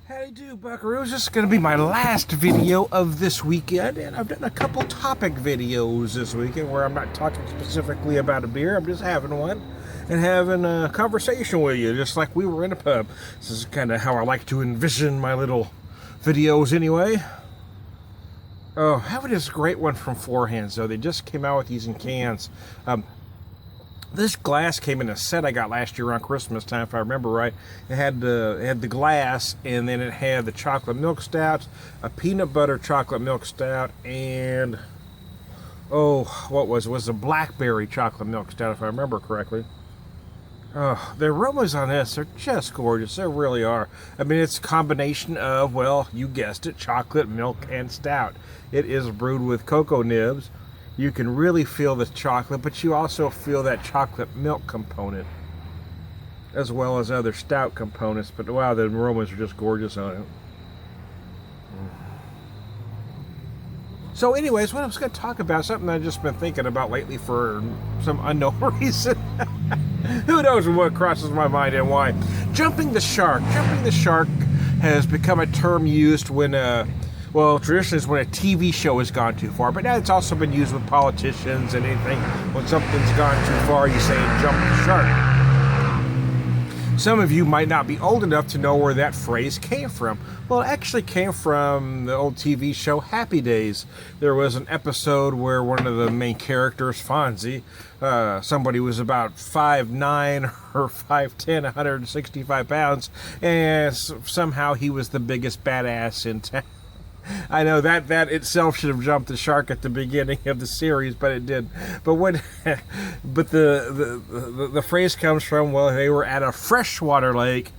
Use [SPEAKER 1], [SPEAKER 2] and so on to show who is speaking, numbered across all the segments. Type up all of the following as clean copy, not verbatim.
[SPEAKER 1] Howdy do, buckaroos. This is going to be my last video of this weekend, and I've done a couple topic videos this weekend where I'm not talking specifically about a beer. I'm just having one and having a conversation with you, just like we were in a pub. This is kind of how I like to envision my little videos anyway. Oh, having this great one from Four Hands, though. They just came out with these in cans. This glass came in a set I got last year around Christmas time, if I remember right. It had the glass, and then it had the chocolate milk stout, a peanut butter chocolate milk stout, and what was a blackberry chocolate milk stout, if I remember correctly. Oh, the aromas on this are just gorgeous. They really are. I mean, it's a combination of, well, you guessed it, chocolate, milk, and stout. It is brewed with cocoa nibs. You can really feel the chocolate, but you also feel that chocolate milk component, as well as other stout components. But wow, the aromas are just gorgeous on it. So anyways, what I was going to talk about, something I've just been thinking about lately for some unknown reason. Who knows what crosses my mind and why. Jumping the shark. Jumping the shark has become a term used when well, traditionally it's when a TV show has gone too far, but now it's also been used with politicians and anything. When something's gone too far, you say jump the shark. Some of you might not be old enough to know where that phrase came from. Well, it actually came from the old TV show Happy Days. There was an episode where one of the main characters, Fonzie, somebody was about 5'9" or 5'10", 165 pounds, and somehow he was the biggest badass in town. I know that itself should have jumped the shark at the beginning of the series, but it did. But the phrase comes from, well, they were at a freshwater lake,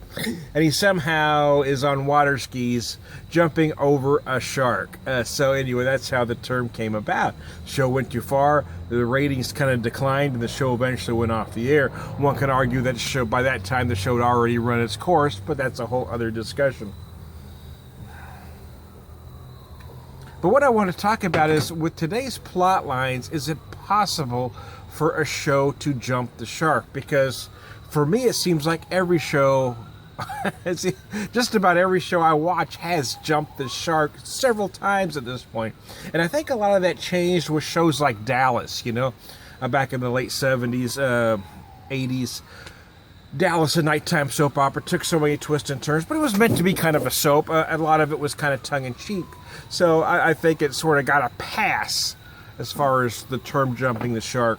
[SPEAKER 1] and he somehow is on water skis jumping over a shark. So anyway, that's how the term came about. The show went too far, the ratings kind of declined, and the show eventually went off the air. One can argue that by that time the show had already run its course, but that's a whole other discussion. But what I want to talk about is, with today's plot lines, is it possible for a show to jump the shark? Because for me, it seems like every show, just about every show I watch has jumped the shark several times at this point. And I think a lot of that changed with shows like Dallas, back in the late 70s, 80s. Dallas, a nighttime soap opera, took so many twists and turns, but it was meant to be kind of a soap. A lot of it was kind of tongue-in-cheek. So I think it sort of got a pass as far as the term jumping the shark.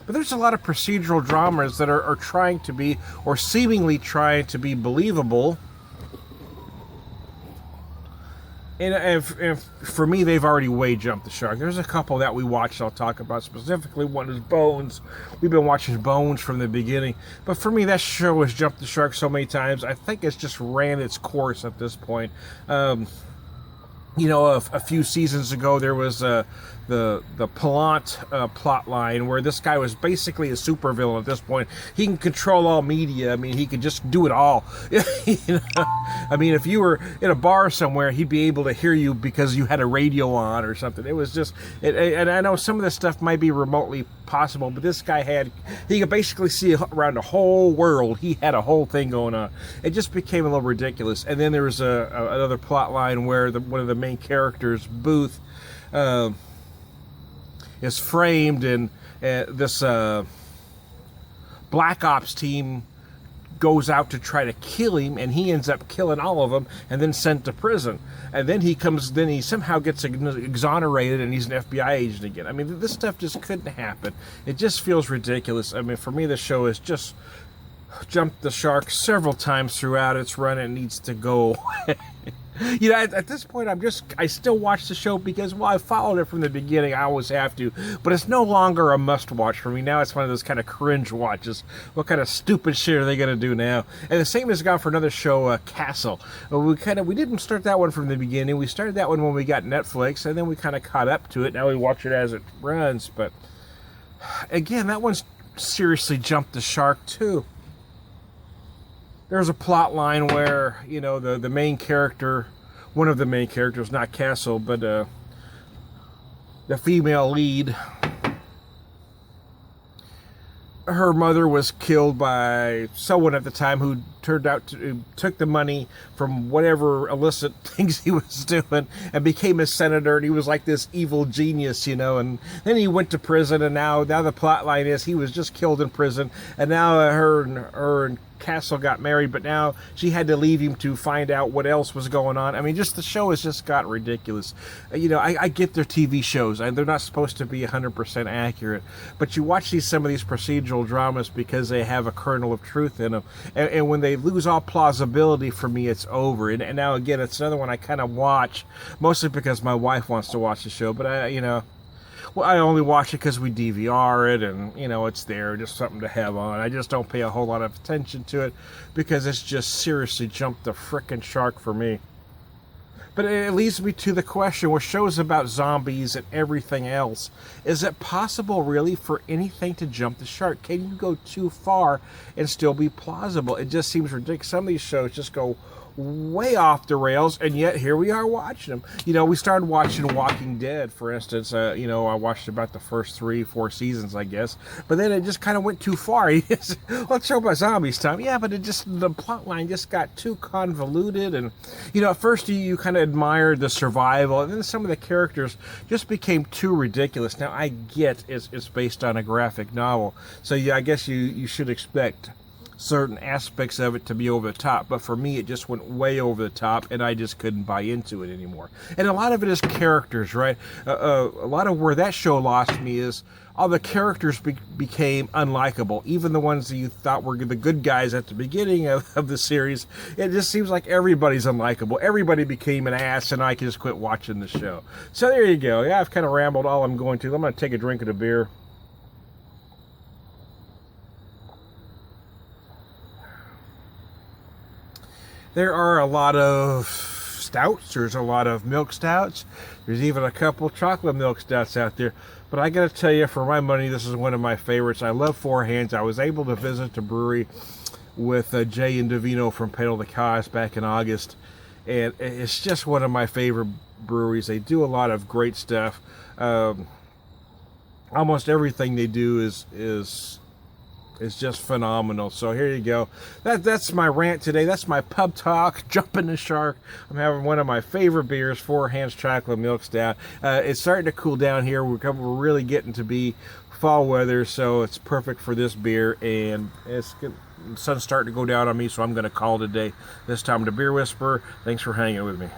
[SPEAKER 1] But there's a lot of procedural dramas that are trying to be, or seemingly trying to be, believable. And for me, they've already way jumped the shark. There's a couple that we watched I'll talk about specifically. One is Bones. We've been watching Bones from the beginning. But for me, that show has jumped the shark so many times, I think it's just ran its course at this point. A few seasons ago, there was the Palant plot line where this guy was basically a supervillain at this point. He can control all media. I mean, he could just do it all. I mean, if you were in a bar somewhere, he'd be able to hear you because you had a radio on or something. It was just, and I know some of this stuff might be remotely possible, but this guy he could basically see around the whole world. He had a whole thing going on. It just became a little ridiculous. And then there was another plot line where one of the main characters, Booth, is framed, and this Black Ops team goes out to try to kill him, and he ends up killing all of them and then sent to prison. And then he somehow gets exonerated, and he's an FBI agent again. I mean, this stuff just couldn't happen. It just feels ridiculous. I mean, for me, the show has just jumped the shark several times throughout its run. It needs to go. At this point, I still watch the show because, well, I followed it from the beginning. I always have to. But it's no longer a must-watch for me. Now it's one of those kind of cringe watches. What kind of stupid shit are they going to do now? And the same has gone for another show, Castle. We didn't start that one from the beginning. We started that one when we got Netflix, and then we kind of caught up to it. Now we watch it as it runs. But, again, that one's seriously jumped the shark, too. There's a plot line where, the main character, one of the main characters, not Castle, but the female lead, her mother was killed by someone at the time who turned out to took the money from whatever illicit things he was doing and became a senator, and he was like this evil genius, you know, and then he went to prison, and now the plot line is he was just killed in prison, and now her and Castle got married, but now she had to leave him to find out what else was going on. I mean, just the show has just got ridiculous. You know, I get their TV shows, and they're not supposed to be 100% accurate, but you watch some of these procedural dramas because they have a kernel of truth in them, and when they lose all plausibility, for me, it's over. And now again, it's another one I kind of watch mostly because my wife wants to watch the show, but I only watch it because we DVR it, and, you know, it's there, just something to have on. I just don't pay a whole lot of attention to it because it's just seriously jumped the frickin' shark for me. But it leads me to the question, with shows about zombies and everything else, is it possible, really, for anything to jump the shark? Can you go too far and still be plausible? It just seems ridiculous. Some of these shows just go way off the rails, and yet here we are watching them. You know, we started watching Walking Dead, for instance. You know, I watched about the first 3-4 seasons, I guess, but then it just kind of went too far. Let's show about zombies time. Yeah, but the plot line just got too convoluted, and, you know, at first you kind of admired the survival, and then some of the characters just became too ridiculous. Now, I get it's based on a graphic novel, so yeah, I guess you should expect certain aspects of it to be over the top, but for me it just went way over the top, and I just couldn't buy into it anymore. And a lot of it is characters, right? A lot of where that show lost me is all the characters became unlikable. Even the ones that you thought were the good guys at the beginning of the series, it just seems like everybody's unlikable. Everybody became an ass, and I can just quit watching the show. So there you go. Yeah, I've kind of rambled all I'm going to. I'm going to take a drink of the beer. There are a lot of stouts. There's a lot of milk stouts. There's even a couple chocolate milk stouts out there. But I got to tell you, for my money, this is one of my favorites. I love Four Hands. I was able to visit the brewery with Jay and Davino from Pedal to Cause back in August. And it's just one of my favorite breweries. They do a lot of great stuff. Almost everything they do is just phenomenal. So here you go. That's my rant today. That's my pub talk. Jumping the shark. I'm having one of my favorite beers, Four Hands Chocolate Milk Stout. It's starting to cool down here. We're really getting to be fall weather, so it's perfect for this beer. And the sun's starting to go down on me, so I'm going to call it a day. This time, the Beer Whisperer. Thanks for hanging with me.